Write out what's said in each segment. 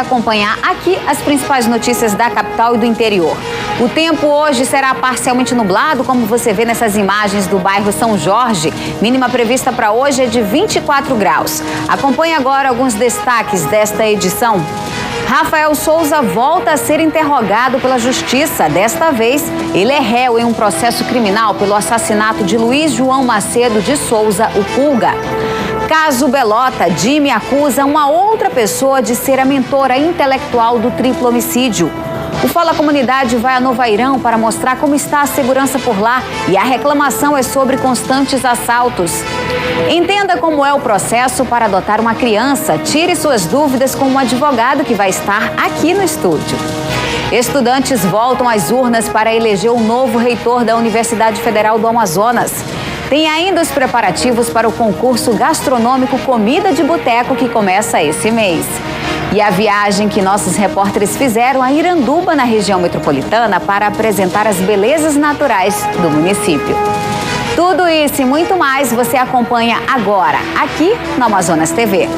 acompanhar aqui as principais notícias da capital e do interior. O tempo hoje será parcialmente nublado, como você vê nessas imagens do bairro São Jorge. Mínima prevista para hoje é de 24 graus. Acompanhe agora alguns destaques desta edição. Rafael Souza volta a ser interrogado pela Justiça. Desta vez, ele é réu em um processo criminal pelo assassinato de Luiz João Macedo de Souza, o Pulga. Caso Belota, Jimmy acusa uma outra pessoa de ser a mentora intelectual do triplo homicídio. O Fala Comunidade vai a Novairão para mostrar como está a segurança por lá e a reclamação é sobre constantes assaltos. Entenda como é o processo para adotar uma criança. Tire suas dúvidas com um advogado que vai estar aqui no estúdio. Estudantes voltam às urnas para eleger o novo reitor da Universidade Federal do Amazonas. Tem ainda os preparativos para o concurso gastronômico Comida de Boteco que começa esse mês. E a viagem que nossos repórteres fizeram a Iranduba, na região metropolitana, para apresentar as belezas naturais do município. Tudo isso e muito mais você acompanha agora, aqui no Amazonas TV.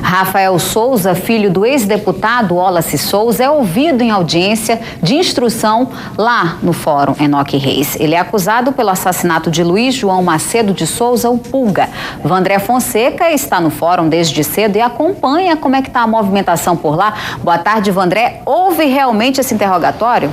Rafael Souza, filho do ex-deputado Wallace Souza, é ouvido em audiência de instrução lá no Fórum Enoque Reis. Ele é acusado pelo assassinato de Luiz João Macedo de Souza, o Pulga. Vandré Fonseca está no fórum desde cedo e acompanha como é que está a movimentação por lá. Boa tarde, Vandré. Houve realmente esse interrogatório?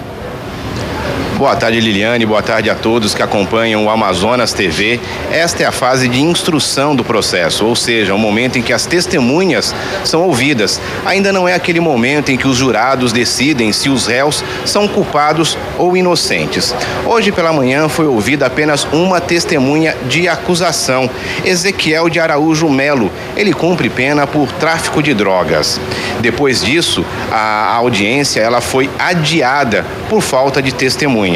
Boa tarde, Liliane. Boa tarde a todos que acompanham o Amazonas TV. Esta é a fase de instrução do processo, ou seja, o momento em que as testemunhas são ouvidas. Ainda não é aquele momento em que os jurados decidem se os réus são culpados ou inocentes. Hoje pela manhã foi ouvida apenas uma testemunha de acusação, Ezequiel de Araújo Melo. Ele cumpre pena por tráfico de drogas. Depois disso, a audiência ela foi adiada por falta de testemunhas.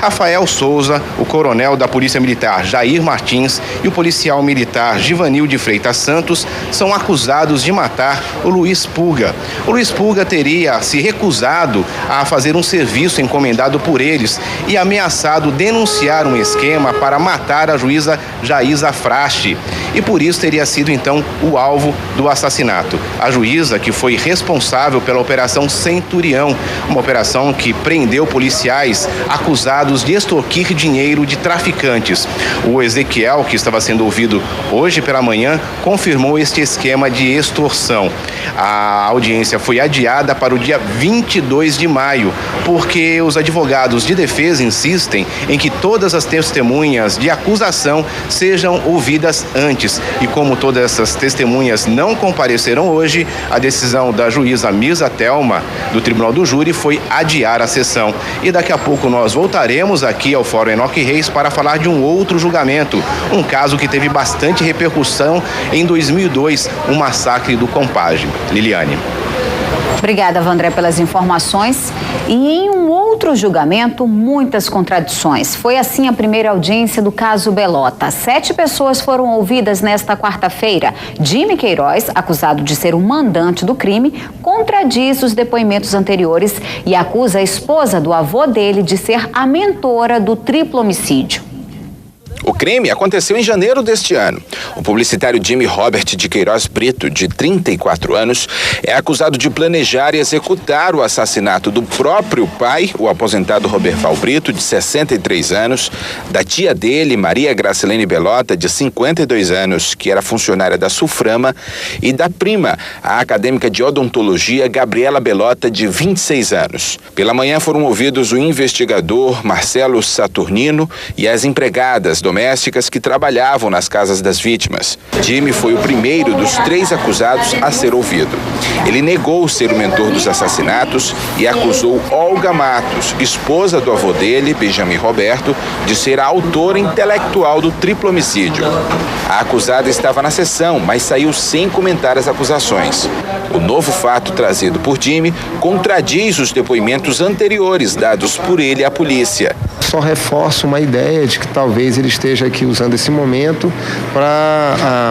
Rafael Souza, o coronel da Polícia Militar Jair Martins e o policial militar Givanil de Freitas Santos são acusados de matar o Luiz Pulga. O Luiz Pulga teria se recusado a fazer um serviço encomendado por eles e ameaçado denunciar um esquema para matar a juíza Jaísa Frache. E por isso teria sido então o alvo do assassinato. A juíza que foi responsável pela Operação Centurião, uma operação que prendeu policiais acusados de extorquir dinheiro de traficantes. O Ezequiel, que estava sendo ouvido hoje pela manhã, confirmou este esquema de extorsão. A audiência foi adiada para o dia 22 de maio, porque os advogados de defesa insistem em que todas as testemunhas de acusação sejam ouvidas antes. E como todas essas testemunhas não compareceram hoje, a decisão da juíza Mirza Thelma, do Tribunal do Júri, foi adiar a sessão. E daqui a pouco nós voltaremos aqui ao Fórum Enoque Reis para falar de um outro julgamento, um caso que teve bastante repercussão em 2002, o massacre do Compage. Liliane. Obrigada, Vandré, pelas informações. E em um outro julgamento, muitas contradições. Foi assim a primeira audiência do caso Belota. 7 pessoas foram ouvidas nesta quarta-feira. Jimmy Queiroz, acusado de ser o mandante do crime, contradiz os depoimentos anteriores e acusa a esposa do avô dele de ser a mentora do triplo homicídio. O crime aconteceu em janeiro deste ano. O publicitário Jimmy Robert de Queiroz Brito, de 34 anos, é acusado de planejar e executar o assassinato do próprio pai, o aposentado Roberval Brito, de 63 anos, da tia dele, Maria Gracilene Belota, de 52 anos, que era funcionária da Sulframa, e da prima, a acadêmica de odontologia Gabriela Belota, de 26 anos. Pela manhã foram ouvidos o investigador Marcelo Saturnino e as empregadas domésticas que trabalhavam nas casas das vítimas. Jimmy foi o primeiro dos 3 acusados a ser ouvido. Ele negou ser o mentor dos assassinatos e acusou Olga Matos, esposa do avô dele, Benjamin Roberto, de ser a autora intelectual do triplo homicídio. A acusada estava na sessão, mas saiu sem comentar as acusações. O novo fato trazido por Jimmy contradiz os depoimentos anteriores dados por ele à polícia. Só reforça uma ideia de que talvez ele esteja aqui usando esse momento para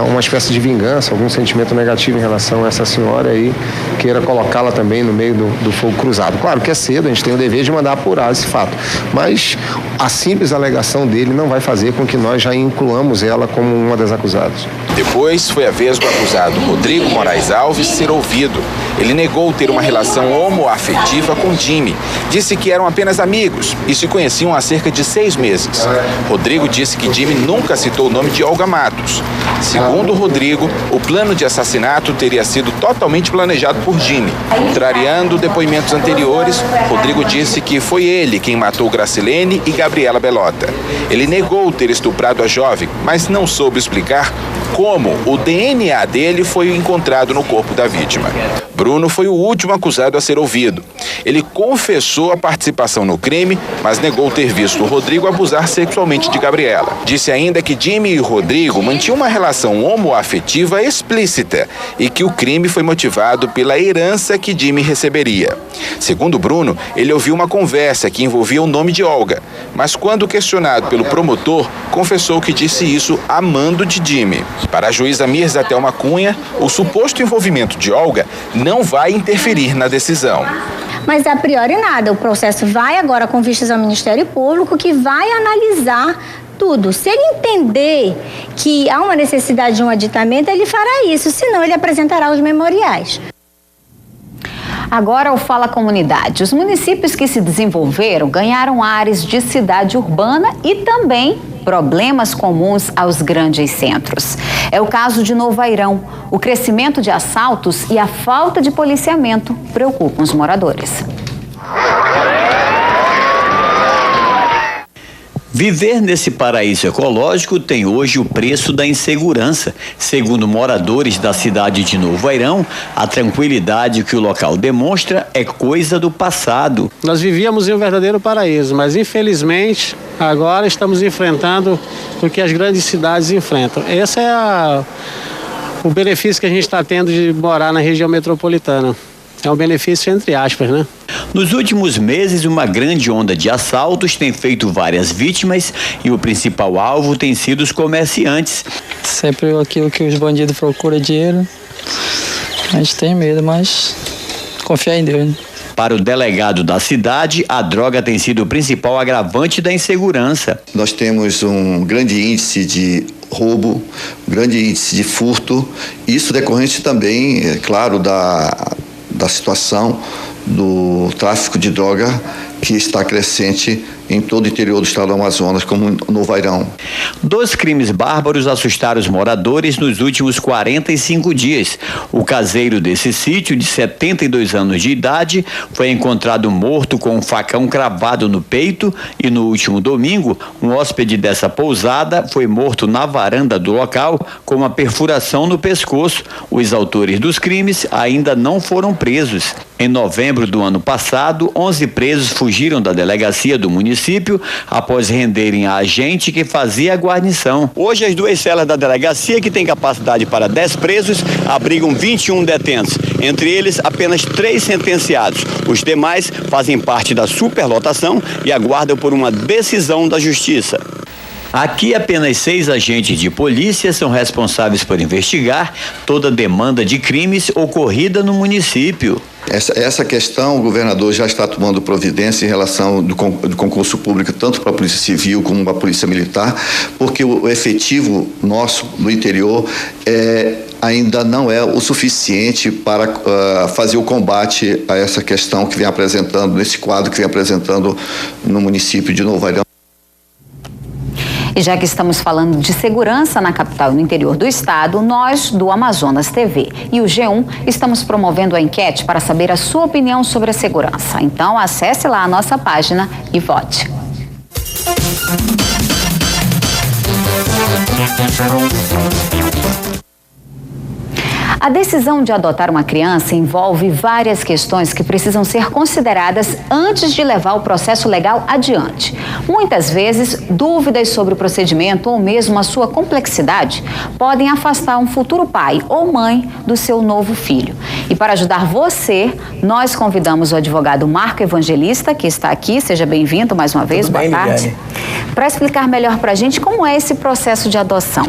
uma espécie de vingança, algum sentimento negativo em relação a essa senhora aí, queira colocá-la também no meio do fogo cruzado. Claro que é cedo, a gente tem o dever de mandar apurar esse fato, mas a simples alegação dele não vai fazer com que nós já incluamos ela como uma das acusadas. Depois foi a vez do acusado Rodrigo Moraes Alves ser ouvido. Ele negou ter uma relação homoafetiva com Jimmy. Disse que eram apenas amigos e se conheciam há cerca de 6 meses. Rodrigo disse que Jimmy nunca citou o nome de Olga Matos. Segundo Rodrigo, o plano de assassinato teria sido totalmente planejado por Jimmy. Contrariando depoimentos anteriores, Rodrigo disse que foi ele quem matou Gracilene e Gabriela Belota. Ele negou ter estuprado a jovem, mas não soube explicar como o DNA dele foi encontrado no corpo da vítima. Bruno foi o último acusado a ser ouvido. Ele confessou a participação no crime, mas negou ter visto o Rodrigo abusar sexualmente de Gabriela. Disse ainda que Jimmy e Rodrigo mantinham uma relação homoafetiva explícita e que o crime foi motivado pela herança que Jimmy receberia. Segundo Bruno, ele ouviu uma conversa que envolvia o nome de Olga, mas quando questionado pelo promotor, confessou que disse isso amando de Jimmy. Para a juíza Mirza Thelma Cunha, o suposto envolvimento de Olga não vai interferir na decisão. Mas a priori nada, o processo vai agora com vistas ao Ministério Público, que vai analisar tudo. Se ele entender que há uma necessidade de um aditamento, ele fará isso, senão ele apresentará os memoriais. Agora o Fala Comunidade. Os municípios que se desenvolveram ganharam áreas de cidade urbana e também problemas comuns aos grandes centros. É o caso de Novo Airão. O crescimento de assaltos e a falta de policiamento preocupam os moradores. Viver nesse paraíso ecológico tem hoje o preço da insegurança. Segundo moradores da cidade de Novo Airão, a tranquilidade que o local demonstra é coisa do passado. Nós vivíamos em um verdadeiro paraíso, mas infelizmente agora estamos enfrentando o que as grandes cidades enfrentam. Esse é o benefício que a gente está tendo de morar na região metropolitana. É um benefício entre aspas, né? Nos últimos meses, uma grande onda de assaltos tem feito várias vítimas e o principal alvo tem sido os comerciantes. Sempre aquilo que os bandidos procuram é dinheiro. A gente tem medo, mas confiar em Deus, né? Para o delegado da cidade, a droga tem sido o principal agravante da insegurança. Nós temos um grande índice de roubo, um grande índice de furto, isso decorrente também, é claro, da situação do tráfico de droga que está crescente em todo o interior do estado do Amazonas, como Novo Airão. 2 crimes bárbaros assustaram os moradores nos últimos 45 dias. O caseiro desse sítio, de 72 anos de idade, foi encontrado morto com um facão cravado no peito e no último domingo, um hóspede dessa pousada foi morto na varanda do local com uma perfuração no pescoço. Os autores dos crimes ainda não foram presos. Em novembro do ano passado, 11 presos fugiram da delegacia do município após renderem a agente que fazia a guarnição. Hoje, as 2 celas da delegacia, que tem capacidade para 10 presos, abrigam 21 detentos. Entre eles, apenas 3 sentenciados. Os demais fazem parte da superlotação e aguardam por uma decisão da Justiça. Aqui, apenas 6 agentes de polícia são responsáveis por investigar toda demanda de crimes ocorrida no município. Essa questão, o governador já está tomando providência em relação do concurso público, tanto para a Polícia Civil como para a Polícia Militar, porque o efetivo nosso no interior ainda não é o suficiente para fazer o combate a essa questão que vem apresentando, nesse quadro que vem apresentando no município de Novo Airão. E já que estamos falando de segurança na capital e no interior do estado, nós do Amazonas TV e o G1 estamos promovendo a enquete para saber a sua opinião sobre a segurança. Então acesse lá a nossa página e vote. A decisão de adotar uma criança envolve várias questões que precisam ser consideradas antes de levar o processo legal adiante. Muitas vezes, dúvidas sobre o procedimento ou mesmo a sua complexidade podem afastar um futuro pai ou mãe do seu novo filho. E para ajudar você, nós convidamos o advogado Marco Evangelista, que está aqui. Seja bem-vindo mais uma vez. Boa tarde. Para explicar melhor para a gente como é esse processo de adoção.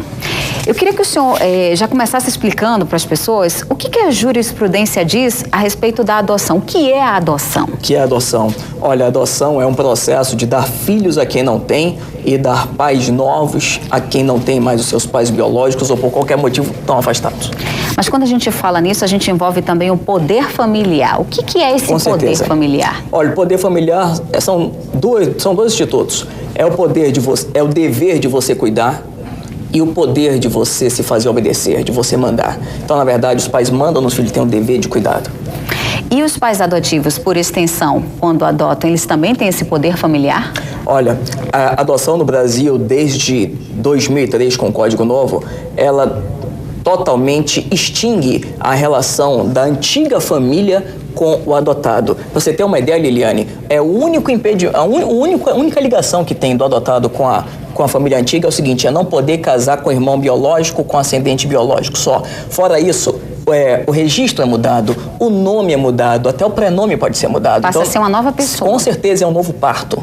Eu queria que o senhor já começasse explicando para as pessoas o que a jurisprudência diz a respeito da adoção. O que é a adoção? O que é a adoção? Olha, a adoção é um processo de dar filhos a quem não tem e dar pais novos a quem não tem mais os seus pais biológicos ou por qualquer motivo estão afastados. Mas quando a gente fala nisso, a gente envolve também o poder familiar. O que é esse poder familiar? Olha, o poder familiar são dois institutos. É o poder de você, é o dever de você cuidar e o poder de você se fazer obedecer, de você mandar. Então, na verdade, os pais mandam nos filhos, têm um dever de cuidado. E os pais adotivos, por extensão, quando adotam, eles também têm esse poder familiar? Olha, a adoção no Brasil, desde 2003, com o Código Novo, ela totalmente extingue a relação da antiga família com o adotado. Pra você ter uma ideia, Liliane, é a única ligação que tem do adotado com a família antiga é o seguinte, é não poder casar com o irmão biológico, com ascendente biológico só. Fora isso, o registro é mudado, o nome é mudado, até o prenome pode ser mudado. Passa a ser uma nova pessoa. Com certeza é um novo parto.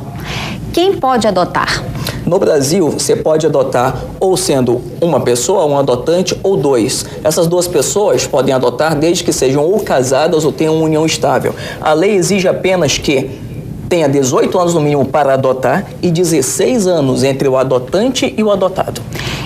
Quem pode adotar? No Brasil, você pode adotar ou sendo uma pessoa, um adotante ou dois. Essas duas pessoas podem adotar desde que sejam ou casadas ou tenham uma união estável. A lei exige apenas que tenha 18 anos no mínimo para adotar e 16 anos entre o adotante e o adotado.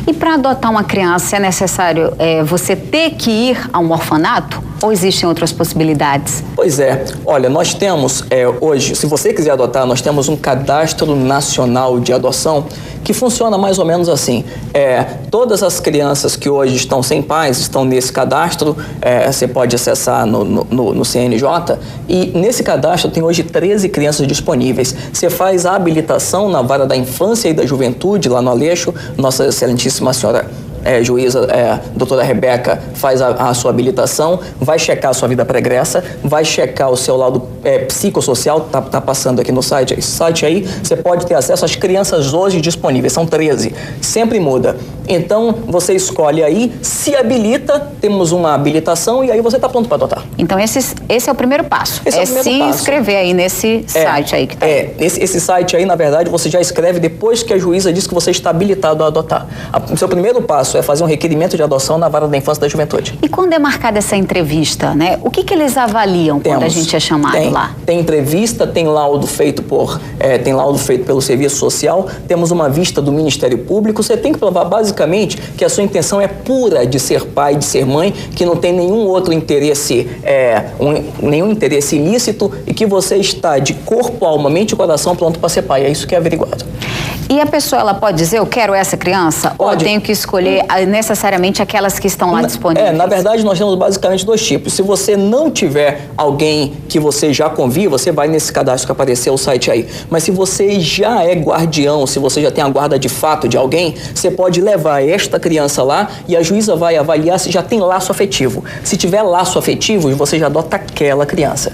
E para adotar uma criança é necessário você ter que ir a um orfanato? Ou existem outras possibilidades? Pois é. Olha, nós temos hoje, se você quiser adotar, nós temos um cadastro nacional de adoção que funciona mais ou menos assim. Todas as crianças que hoje estão sem pais estão nesse cadastro, você pode acessar no CNJ, e nesse cadastro tem hoje 13 crianças disponíveis. Você faz a habilitação na Vara da Infância e da Juventude, lá no Aleixo, nossa excelentíssima senhora juíza, doutora Rebeca, faz a sua habilitação, vai checar a sua vida pregressa, vai checar o seu lado psicossocial, tá passando aqui no site, esse site aí, você pode ter acesso às crianças hoje disponíveis, são 13, sempre muda. Então, você escolhe aí, se habilita, temos uma habilitação e aí você está pronto para adotar. Então, esse é o primeiro passo, se inscrever aí nesse site aí que tá aí. Esse site aí, na verdade, você já escreve depois que a juíza diz que você está habilitado a adotar. O seu primeiro passo é fazer um requerimento de adoção na Vara da Infância e da Juventude. E quando é marcada essa entrevista, né? O que eles avaliam quando a gente é chamado lá? Tem entrevista, tem laudo feito pelo Serviço Social, temos uma vista do Ministério Público, você tem que provar basicamente que a sua intenção é pura de ser pai, de ser mãe, que não tem nenhum outro interesse, nenhum interesse ilícito e que você está de corpo, alma, mente e coração pronto para ser pai. É isso que é averiguado. E a pessoa, ela pode dizer, eu quero essa criança? Pode. Ou eu tenho que escolher necessariamente aquelas que estão lá disponíveis? Na verdade, nós temos basicamente dois tipos. Se você não tiver alguém que você já convive, você vai nesse cadastro que apareceu o site aí. Mas se você já é guardião, se você já tem a guarda de fato de alguém, você pode levar esta criança lá e a juíza vai avaliar se já tem laço afetivo. Se tiver laço afetivo, você já adota aquela criança.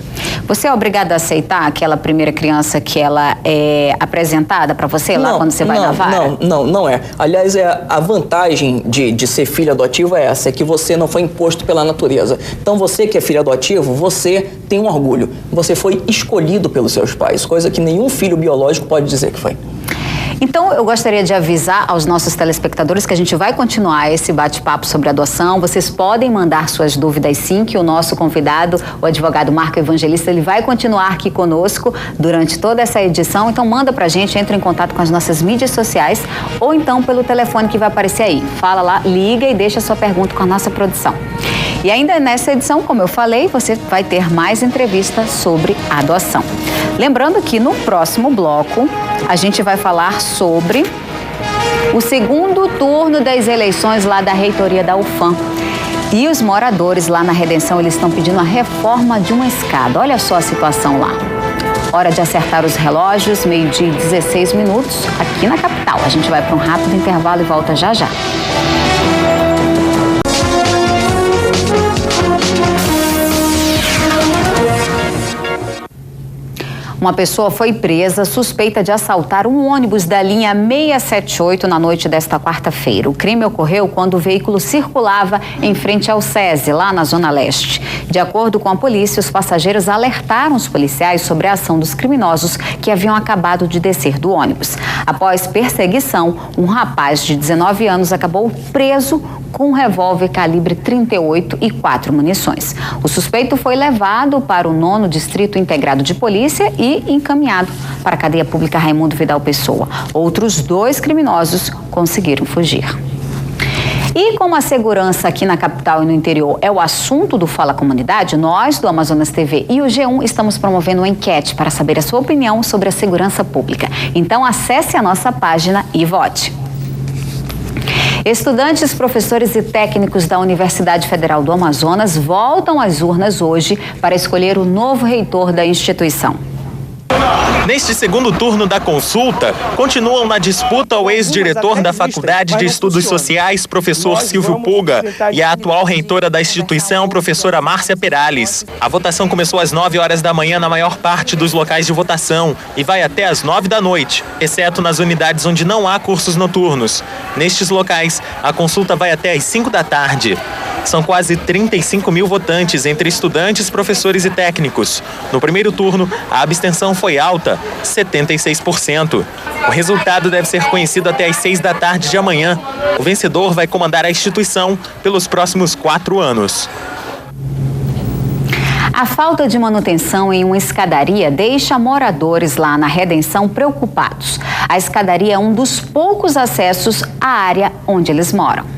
Você é obrigado a aceitar aquela primeira criança que ela é apresentada para você lá quando você vai na vara? Não é. Aliás, a vantagem de ser filho adotivo é essa, é que você não foi imposto pela natureza. Então, você que é filho adotivo, você tem um orgulho. Você foi escolhido pelos seus pais, coisa que nenhum filho biológico pode dizer que foi. Então, eu gostaria de avisar aos nossos telespectadores que a gente vai continuar esse bate-papo sobre adoção. Vocês podem mandar suas dúvidas sim, que o nosso convidado, o advogado Marco Evangelista, ele vai continuar aqui conosco durante toda essa edição. Então, manda pra gente, entra em contato com as nossas mídias sociais ou então pelo telefone que vai aparecer aí. Fala lá, liga e deixa sua pergunta com a nossa produção. E ainda nessa edição, como eu falei, você vai ter mais entrevistas sobre adoção. Lembrando que no próximo bloco, a gente vai falar sobre o segundo turno das eleições lá da reitoria da UFAM. E os moradores lá na Redenção, eles estão pedindo a reforma de uma escada. Olha só a situação lá. Hora de acertar os relógios, 12:16 aqui na capital. A gente vai para um rápido intervalo e volta já já. Uma pessoa foi presa suspeita de assaltar um ônibus da linha 678 na noite desta quarta-feira. O crime ocorreu quando o veículo circulava em frente ao SESI, lá na Zona Leste. De acordo com a polícia, os passageiros alertaram os policiais sobre a ação dos criminosos que haviam acabado de descer do ônibus. Após perseguição, um rapaz de 19 anos acabou preso com um revólver calibre 38 e 4 munições. O suspeito foi levado para o 9º Distrito Integrado de Polícia e encaminhado para a cadeia pública Raimundo Vidal Pessoa. Outros 2 criminosos conseguiram fugir. E como a segurança aqui na capital e no interior é o assunto do Fala Comunidade, nós do Amazonas TV e o G1 estamos promovendo uma enquete para saber a sua opinião sobre a segurança pública. Então acesse a nossa página e vote. Estudantes, professores e técnicos da Universidade Federal do Amazonas voltam às urnas hoje para escolher o novo reitor da instituição. Neste segundo turno da consulta, continuam na disputa o ex-diretor da Faculdade de Estudos Sociais, professor Silvio Pulga, e a atual reitora da instituição, professora Márcia Perales. A votação começou às 9 horas da manhã na maior parte dos locais de votação e vai até às 9 da noite, exceto nas unidades onde não há cursos noturnos. Nestes locais, a consulta vai até às 5 da tarde. São quase 35 mil votantes entre estudantes, professores e técnicos. No primeiro turno, a abstenção foi alta, 76%. O resultado deve ser conhecido até às 6 da tarde de amanhã. O vencedor vai comandar a instituição pelos próximos 4 anos. A falta de manutenção em uma escadaria deixa moradores lá na Redenção preocupados. A escadaria é um dos poucos acessos à área onde eles moram.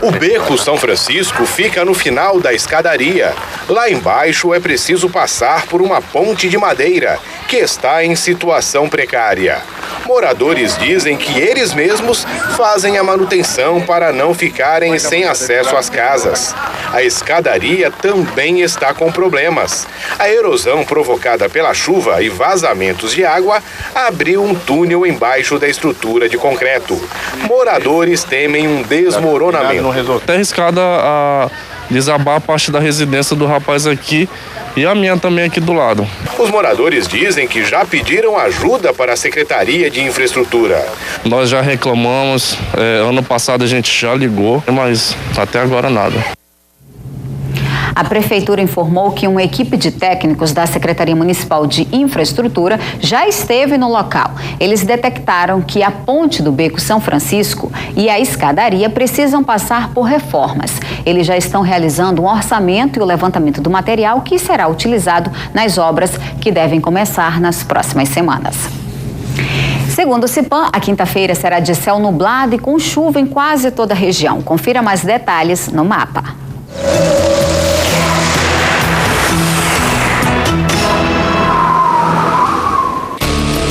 O Beco São Francisco fica no final da escadaria. Lá embaixo é preciso passar por uma ponte de madeira, que está em situação precária. Moradores dizem que eles mesmos fazem a manutenção para não ficarem sem acesso às casas. A escadaria também está com problemas. A erosão provocada pela chuva e vazamentos de água abriu um túnel embaixo da estrutura de concreto. Moradores temem um desmoronamento. Até arriscada a desabar a parte da residência do rapaz aqui e a minha também aqui do lado. Os moradores dizem que já pediram ajuda para a Secretaria de Infraestrutura. Nós já reclamamos, ano passado a gente já ligou, mas até agora nada. A Prefeitura informou que uma equipe de técnicos da Secretaria Municipal de Infraestrutura já esteve no local. Eles detectaram que a ponte do Beco São Francisco e a escadaria precisam passar por reformas. Eles já estão realizando um orçamento e o levantamento do material que será utilizado nas obras que devem começar nas próximas semanas. Segundo o Cipan, a quinta-feira será de céu nublado e com chuva em quase toda a região. Confira mais detalhes no mapa.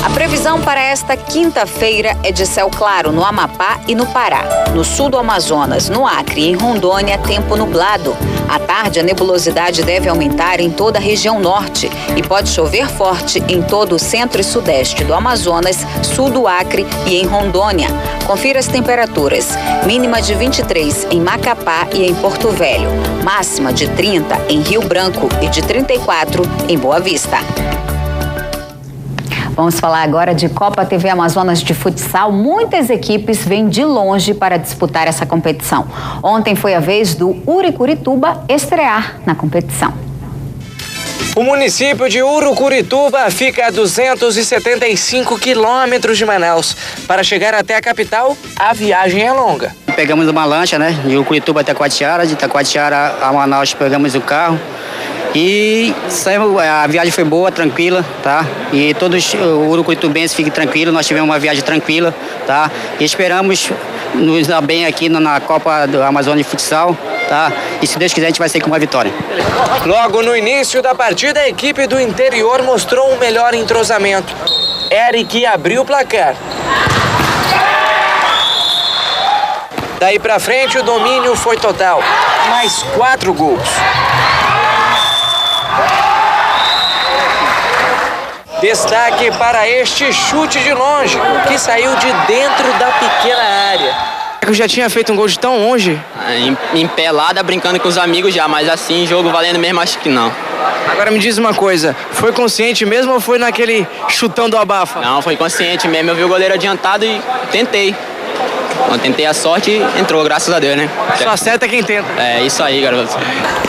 A previsão para esta quinta-feira é de céu claro no Amapá e no Pará. No sul do Amazonas, no Acre e em Rondônia, tempo nublado. À tarde, a nebulosidade deve aumentar em toda a região norte e pode chover forte em todo o centro e sudeste do Amazonas, sul do Acre e em Rondônia. Confira as temperaturas. Mínima de 23 em Macapá e em Porto Velho. Máxima de 30 em Rio Branco e de 34 em Boa Vista. Vamos falar agora de Copa TV Amazonas de futsal. Muitas equipes vêm de longe para disputar essa competição. Ontem foi a vez do Urucurituba estrear na competição. O município de Urucurituba fica a 275 quilômetros de Manaus. Para chegar até a capital, a viagem é longa. Pegamos uma lancha, né? De Urucurituba até Taquatiara, de Taquatiara a Manaus pegamos o carro. E a viagem foi boa, tranquila, tá? E todos os urucuritubenses fiquem tranquilos, nós tivemos uma viagem tranquila, tá? E esperamos nos dar bem aqui na Copa do Amazonas de Futsal, tá? E se Deus quiser a gente vai sair com uma vitória. Logo no início da partida, a equipe do interior mostrou um melhor entrosamento. Eric abriu o placar. Daí pra frente o domínio foi total. Mais 4 gols. Destaque para este chute de longe, que saiu de dentro da pequena área. Eu já tinha feito um gol de tão longe? Em pelada, brincando com os amigos já, mas assim, jogo valendo mesmo, acho que não. Agora me diz uma coisa, foi consciente mesmo ou foi naquele chutão do abafa? Não, foi consciente mesmo, eu vi o goleiro adiantado e tentei. Quando tentei a sorte, entrou, graças a Deus, né? Só acerta quem tenta. É, isso aí, garoto.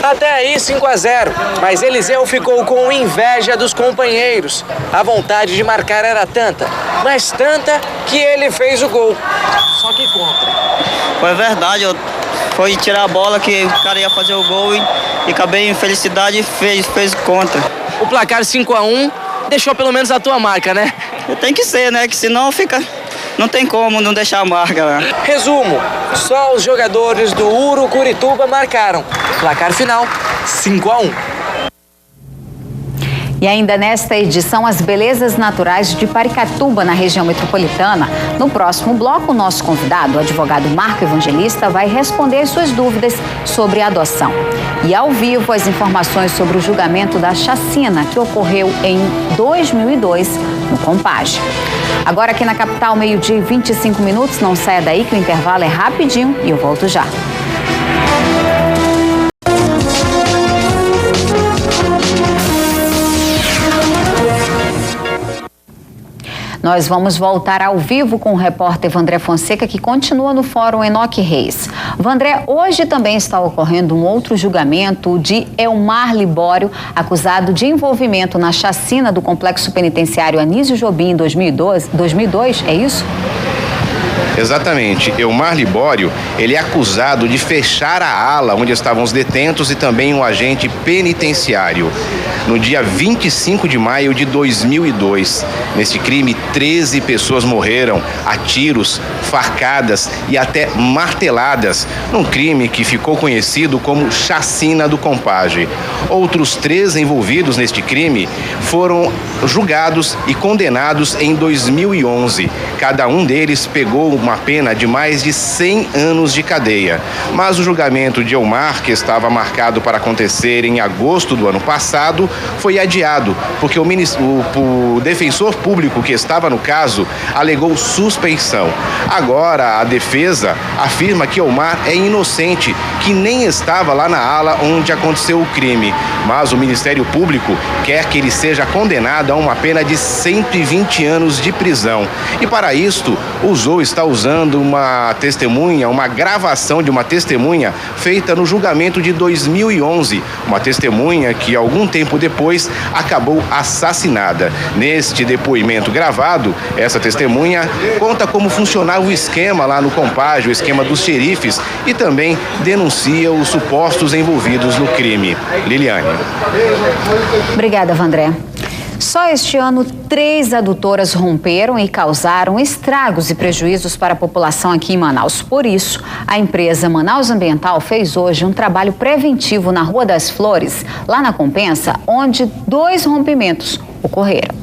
Até aí, 5-0. Mas Eliseu ficou com inveja dos companheiros. A vontade de marcar era tanta, mas tanta, que ele fez o gol. Só que contra. Foi verdade, foi tirar a bola que o cara ia fazer o gol e acabei em felicidade e fez contra. O placar 5-1 deixou pelo menos a tua marca, né? Tem que ser, né? Que senão fica... Não tem como não deixar a marca, né? Resumo, só os jogadores do Urucurituba marcaram. Placar final, 5-1. E ainda nesta edição, as belezas naturais de Paricatuba, na região metropolitana. No próximo bloco, o nosso convidado, o advogado Marco Evangelista, vai responder suas dúvidas sobre a adoção. E ao vivo, as informações sobre o julgamento da chacina que ocorreu em 2002 no Compage. Agora aqui na capital, 12h25. Não saia daí que o intervalo é rapidinho e eu volto já. Nós vamos voltar ao vivo com o repórter Vandré Fonseca, que continua no Fórum Enoque Reis. Vandré, hoje também está ocorrendo um outro julgamento de Elmar Libório, acusado de envolvimento na chacina do complexo penitenciário Anísio Jobim em 2002, é isso? Exatamente. Elmar Libório, ele é acusado de fechar a ala onde estavam os detentos e também um agente penitenciário. No dia 25 de maio de 2002, neste crime, 13 pessoas morreram a tiros, facadas e até marteladas, num crime que ficou conhecido como chacina do Compage. Outros 3 envolvidos neste crime foram julgados e condenados em 2011. Cada um deles pegou uma pena de mais de 100 anos de cadeia. Mas o julgamento de Elmar, que estava marcado para acontecer em agosto do ano passado, foi adiado, porque o defensor público que estava no caso alegou suspeição. Agora, a defesa afirma que Elmar é inocente, que nem estava lá na ala onde aconteceu o crime. Mas o Ministério Público quer que ele seja condenado a uma pena de 120 anos de prisão. E para isto, está usando uma testemunha, uma gravação de uma testemunha feita no julgamento de 2011. Uma testemunha que, algum tempo depois, acabou assassinada. Neste depoimento gravado, essa testemunha conta como funcionava o esquema lá no Compage, o esquema dos xerifes, e também denuncia os supostos envolvidos no crime. Liliane. Obrigada, Vandré. Só este ano, 3 adutoras romperam e causaram estragos e prejuízos para a população aqui em Manaus. Por isso, a empresa Manaus Ambiental fez hoje um trabalho preventivo na Rua das Flores, lá na Compensa, onde 2 rompimentos ocorreram.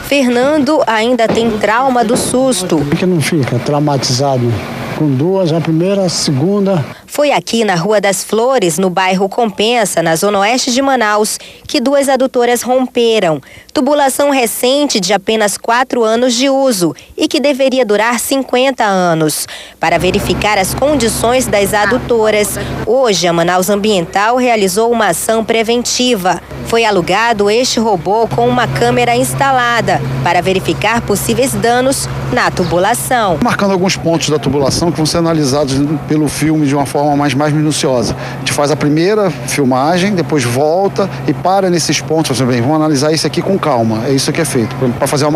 Fernando ainda tem trauma do susto. Por que não fica traumatizado? Com 2, a primeira, a segunda. Foi aqui na Rua das Flores, no bairro Compensa, na zona oeste de Manaus, que 2 adutoras romperam. Tubulação recente de apenas 4 anos de uso e que deveria durar 50 anos. Para verificar as condições das adutoras, hoje a Manaus Ambiental realizou uma ação preventiva. Foi alugado este robô com uma câmera instalada para verificar possíveis danos na tubulação. Marcando alguns pontos da tubulação que vão ser analisados pelo filme de uma forma mais minuciosa. A gente faz a primeira filmagem, depois volta e para nesses pontos. Vamos analisar isso aqui com calma. É isso que é feito, para fazer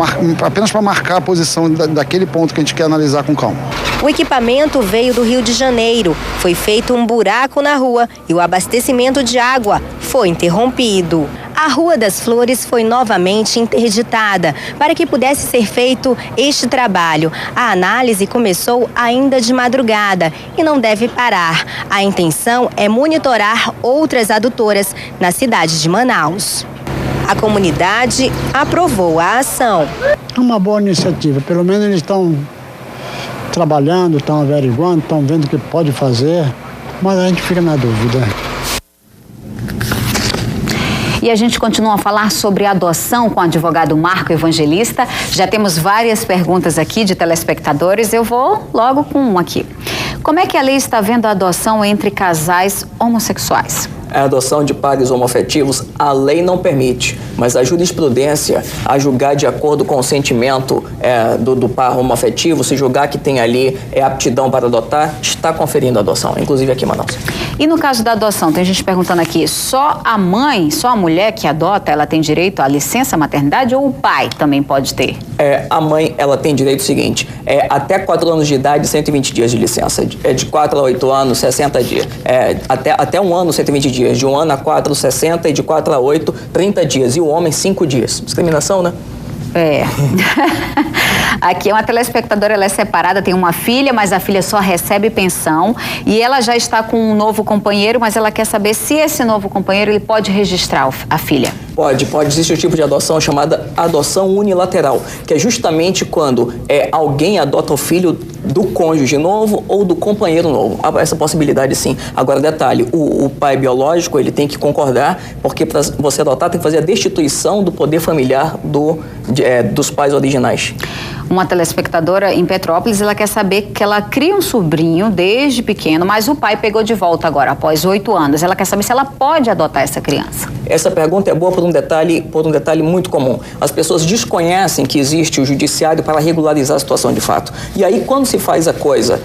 apenas para marcar a posição daquele ponto que a gente quer analisar com calma. O equipamento veio do Rio de Janeiro. Foi feito um buraco na rua e o abastecimento de água foi interrompido. A Rua das Flores foi novamente interditada para que pudesse ser feito este trabalho. A análise começou ainda de madrugada e não deve parar. A intenção é monitorar outras adutoras na cidade de Manaus. A comunidade aprovou a ação. É uma boa iniciativa, pelo menos eles estão trabalhando, estão averiguando, estão vendo o que pode fazer, mas a gente fica na dúvida. E a gente continua a falar sobre adoção com o advogado Marco Evangelista. Já temos várias perguntas aqui de telespectadores. Eu vou logo com uma aqui. Como é que a lei está vendo a adoção entre casais homossexuais? A adoção de pares homoafetivos, a lei não permite, mas a jurisprudência, a julgar de acordo com o sentimento do par homoafetivo, se julgar que tem ali aptidão para adotar, está conferindo a adoção, inclusive aqui em Manaus. E no caso da adoção, tem gente perguntando aqui, só a mãe, só a mulher que adota, ela tem direito à licença maternidade ou o pai também pode ter? A mãe, ela tem direito seguinte, até 4 anos de idade, 120 dias de licença, de 4 a 8 anos, 60 dias, até 1 ano, 120 dias, de 1 ano a 4, 60 e de 4 a 8, 30 dias, e o homem 5 dias. Discriminação, né? Aqui é uma telespectadora, ela é separada, tem uma filha, mas a filha só recebe pensão e ela já está com um novo companheiro, mas ela quer saber se esse novo companheiro ele pode registrar a filha. Pode. Existe um tipo de adoção chamada adoção unilateral, que é justamente quando alguém adota o filho do cônjuge novo ou do companheiro novo. Há essa possibilidade, sim. Agora, detalhe, o pai biológico, ele tem que concordar, porque para você adotar tem que fazer a destituição do poder familiar dos pais originais. Uma telespectadora em Petrópolis, ela quer saber que ela cria um sobrinho desde pequeno, mas o pai pegou de volta agora, após 8 anos. Ela quer saber se ela pode adotar essa criança. Essa pergunta é boa por um detalhe muito comum. As pessoas desconhecem que existe o judiciário para regularizar a situação de fato. E aí, quando se faz a coisa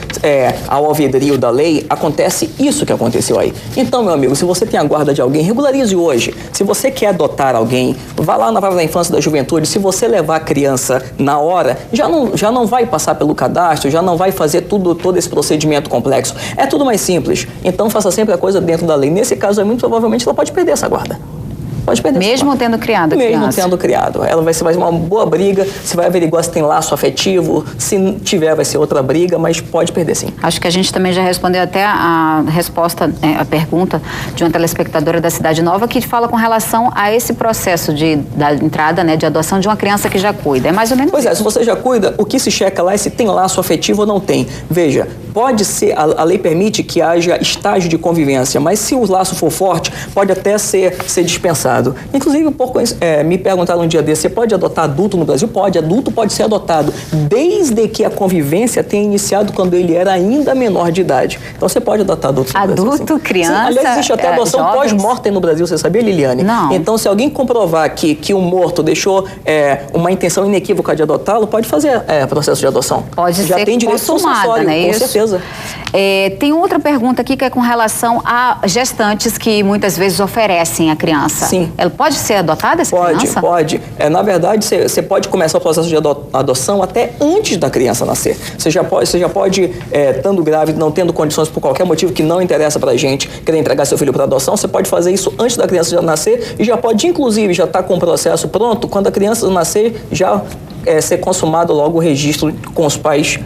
ao alvedrio da lei, acontece isso que aconteceu aí. Então, meu amigo, se você tem a guarda de alguém, regularize hoje. Se você quer adotar alguém, vá lá na vara da infância e da juventude. Se você levar a criança na hora, já não vai passar pelo cadastro, já não vai fazer todo esse procedimento complexo. É tudo mais simples. Então, faça sempre a coisa dentro da lei. Nesse caso, muito provavelmente, ela pode perder essa guarda. Pode perder. Mesmo tendo criado a criança? Mesmo tendo criado. Ela vai ser mais uma boa briga, você vai averiguar se tem laço afetivo, se tiver vai ser outra briga, mas pode perder sim. Acho que a gente também já respondeu até a resposta, a pergunta de uma telespectadora da Cidade Nova que fala com relação a esse processo da entrada, de adoção de uma criança que já cuida. É mais ou menos Pois isso. Se você já cuida, o que se checa lá é se tem laço afetivo ou não tem. Veja, pode ser, a lei permite que haja estágio de convivência, mas se o laço for forte, pode até ser dispensado. Inclusive, me perguntaram um dia desse, você pode adotar adulto no Brasil? Pode, adulto pode ser adotado, desde que a convivência tenha iniciado quando ele era ainda menor de idade. Então, você pode adotar adulto no Brasil. Adulto, criança, sim. Aliás, existe até adoção pós-mortem no Brasil, você sabia, Liliane? Não. Então, se alguém comprovar que o morto deixou uma intenção inequívoca de adotá-lo, pode fazer processo de adoção. Pode Já ser tem direito consumada, né? Com certeza. Tem outra pergunta aqui que é com relação a gestantes que muitas vezes oferecem a criança. Sim. Ela pode ser adotada, essa criança? Pode. Na verdade, você pode começar o processo de adoção até antes da criança nascer. Você já pode, estando grávida, não tendo condições por qualquer motivo que não interessa pra gente, querer entregar seu filho para adoção, você pode fazer isso antes da criança já nascer e já pode, inclusive, já estar com o processo pronto, quando a criança nascer, já ser consumado logo o registro com os pais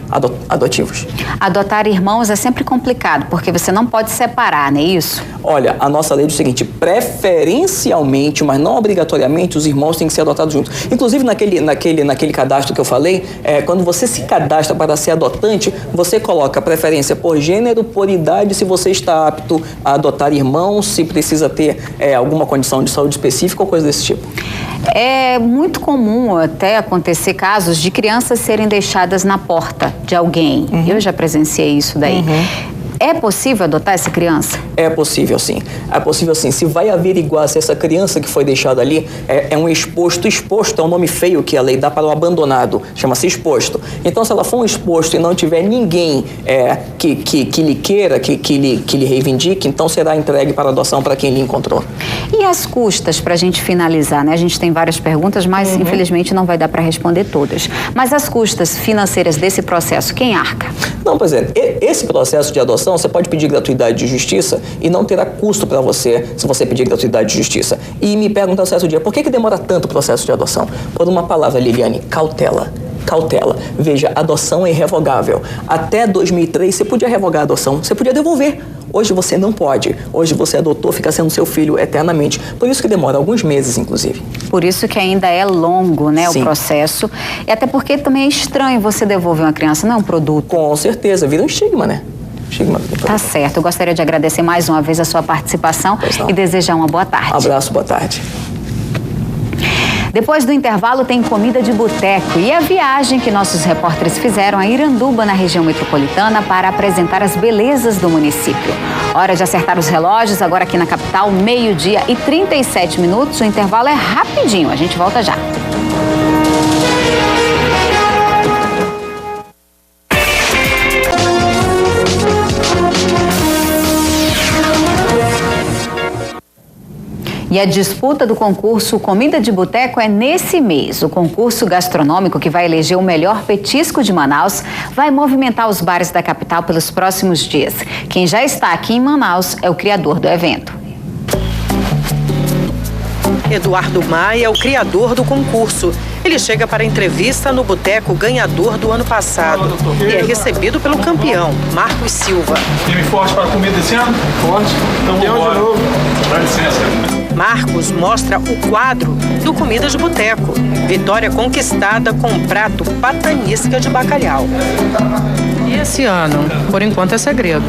adotivos. Adotar irmãos é sempre complicado, porque você não pode separar, não é isso? Olha, a nossa lei diz o seguinte, preferencialmente, mas não obrigatoriamente, os irmãos têm que ser adotados juntos. Inclusive, naquele cadastro que eu falei, quando você se cadastra para ser adotante, você coloca preferência por gênero, por idade, se você está apto a adotar irmãos, se precisa ter alguma condição de saúde específica ou coisa desse tipo. É muito comum até acontecer casos de crianças serem deixadas na porta de alguém. Eu já presenciei isso daí. É possível adotar essa criança? É possível, sim. É possível, sim. Se vai averiguar se essa criança que foi deixada ali é um exposto. Exposto é um nome feio que a lei dá para o abandonado. Chama-se exposto. Então, se ela for um exposto e não tiver ninguém que lhe queira, que lhe reivindique, então será entregue para adoção para quem lhe encontrou. E as custas, para a gente finalizar, né? A gente tem várias perguntas, mas infelizmente não vai dar para responder todas. Mas as custas financeiras desse processo, quem arca? Não, pois é. Esse processo de adoção, você pode pedir gratuidade de justiça e não terá custo para você se você pedir gratuidade de justiça. E me perguntam certo dia, por que demora tanto o processo de adoção? Por uma palavra, Liliane, cautela. Cautela. Veja, adoção é irrevogável. Até 2003, você podia revogar a adoção, você podia devolver. Hoje você não pode. Hoje você adotou, fica sendo seu filho eternamente. Por isso que demora alguns meses, inclusive. Por isso que ainda é longo, né, Sim. o processo. E até porque também é estranho você devolver uma criança, não é um produto. Com certeza, vira um estigma, né? Tá certo. Eu gostaria de agradecer mais uma vez a sua participação e desejar uma boa tarde. Um abraço, boa tarde. Depois do intervalo tem comida de boteco e a viagem que nossos repórteres fizeram a Iranduba, na região metropolitana, para apresentar as belezas do município. Hora de acertar os relógios, agora aqui na capital, 12h37. O intervalo é rapidinho, a gente volta já. E a disputa do concurso Comida de Boteco é nesse mês. O concurso gastronômico, que vai eleger o melhor petisco de Manaus, vai movimentar os bares da capital pelos próximos dias. Quem já está aqui em Manaus é o criador do evento. Eduardo Maia é o criador do concurso. Ele chega para a entrevista no boteco ganhador do ano passado e é recebido pelo campeão, Marcos Silva. Time forte para a comida esse ano? Forte. Então vamos embora. Dá licença. Marcos mostra o quadro do Comida de Boteco. Vitória conquistada com um prato patanisca de bacalhau. E esse ano, por enquanto, é segredo.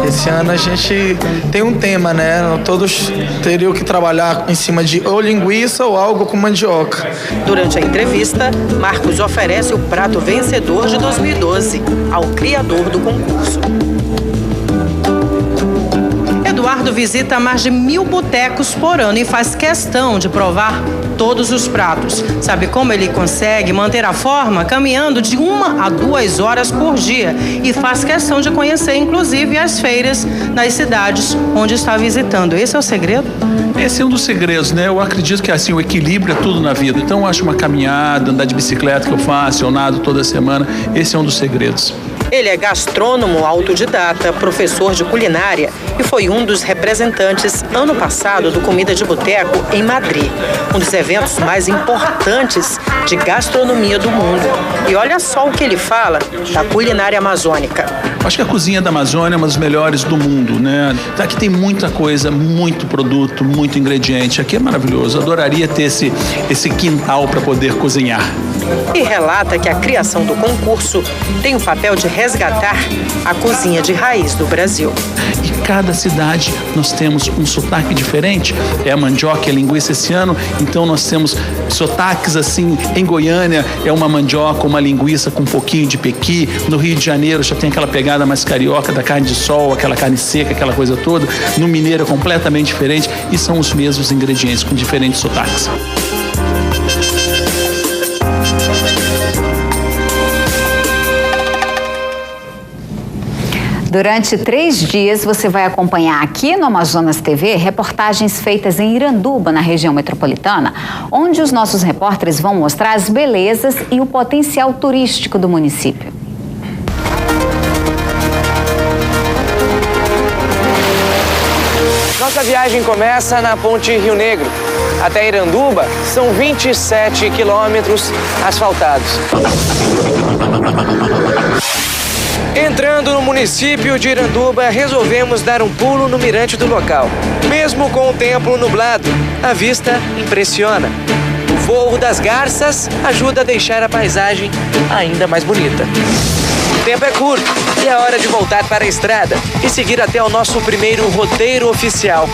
Esse ano a gente tem um tema, né? Todos teriam que trabalhar em cima de ou linguiça ou algo com mandioca. Durante a entrevista, Marcos oferece o prato vencedor de 2012 ao criador do concurso. Eduardo visita mais de 1.000 botecos por ano e faz questão de provar todos os pratos. Sabe como ele consegue manter a forma? Caminhando de 1 a 2 horas por dia. E faz questão de conhecer, inclusive, as feiras nas cidades onde está visitando. Esse é o segredo? Esse é um dos segredos, né? Eu acredito que assim, o equilíbrio é tudo na vida. Então eu acho uma caminhada, andar de bicicleta que eu faço, eu nado toda semana. Esse é um dos segredos. Ele é gastrônomo autodidata, professor de culinária e foi um dos representantes ano passado do Comida de Boteco em Madrid, um dos eventos mais importantes de gastronomia do mundo. E olha só o que ele fala da culinária amazônica. Acho que a cozinha da Amazônia é uma das melhores do mundo, né? Aqui tem muita coisa, muito produto, muito ingrediente. Aqui é maravilhoso. Eu adoraria ter esse quintal para poder cozinhar. E relata que a criação do concurso tem o papel de resgatar a cozinha de raiz do Brasil. E cada cidade nós temos um sotaque diferente. É a mandioca, é a linguiça esse ano, então nós temos sotaques assim. Em Goiânia é uma mandioca, uma linguiça com um pouquinho de pequi. No Rio de Janeiro já tem aquela pegada mais carioca da carne de sol, aquela carne seca, aquela coisa toda. No Mineiro é completamente diferente e são os mesmos ingredientes com diferentes sotaques. Durante 3 dias, você vai acompanhar aqui no Amazonas TV reportagens feitas em Iranduba, na região metropolitana, onde os nossos repórteres vão mostrar as belezas e o potencial turístico do município. Nossa viagem começa na Ponte Rio Negro. Até Iranduba são 27 quilômetros asfaltados. Entrando no município de Iranduba, resolvemos dar um pulo no mirante do local. Mesmo com o tempo nublado, a vista impressiona. O voo das garças ajuda a deixar a paisagem ainda mais bonita. O tempo é curto e é hora de voltar para a estrada e seguir até o nosso primeiro roteiro oficial.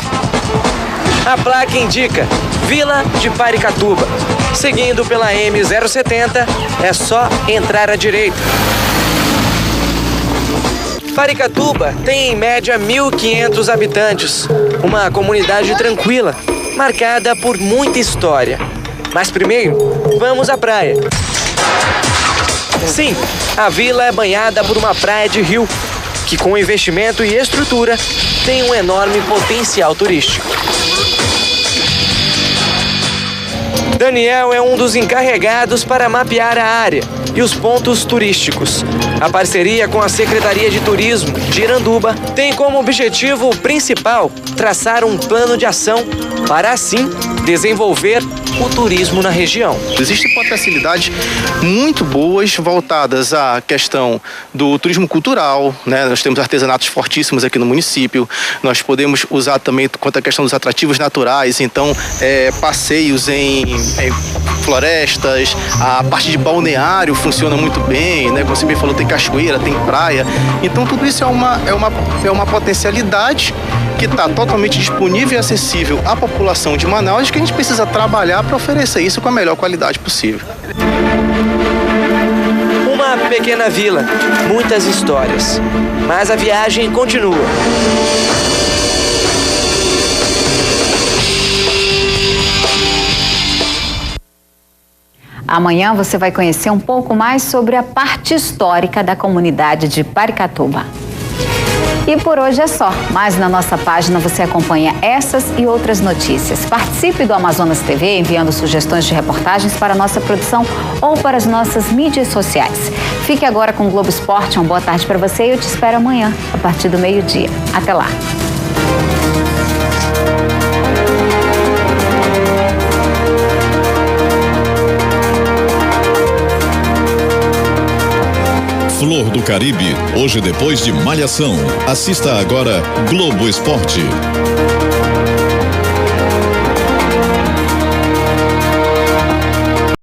A placa indica Vila de Paricatuba. Seguindo pela M070, é só entrar à direita. Paricatuba tem em média 1.500 habitantes, uma comunidade tranquila, marcada por muita história. Mas primeiro, vamos à praia. Sim, a vila é banhada por uma praia de rio, que com investimento e estrutura tem um enorme potencial turístico. Daniel é um dos encarregados para mapear a área e os pontos turísticos. A parceria com a Secretaria de Turismo de Iranduba tem como objetivo principal traçar um plano de ação para, assim, desenvolver o turismo na região. Existem potencialidades muito boas voltadas à questão do turismo cultural, né? Nós temos artesanatos fortíssimos aqui no município, nós podemos usar também quanto à questão dos atrativos naturais, então passeios em florestas, a parte de balneário funciona muito bem, né? Como você bem falou, tem cachoeira, tem praia. Então tudo isso é uma potencialidade que está totalmente disponível e acessível à população de Manaus, que a gente precisa trabalhar para oferecer isso com a melhor qualidade possível. Uma pequena vila, muitas histórias, mas a viagem continua. Amanhã você vai conhecer um pouco mais sobre a parte histórica da comunidade de Paracatuba. E por hoje é só, mas na nossa página você acompanha essas e outras notícias. Participe do Amazonas TV enviando sugestões de reportagens para a nossa produção ou para as nossas mídias sociais. Fique agora com o Globo Esporte, uma boa tarde para você e eu te espero amanhã, a partir do meio-dia. Até lá! Flor do Caribe, hoje depois de Malhação. Assista agora Globo Esporte.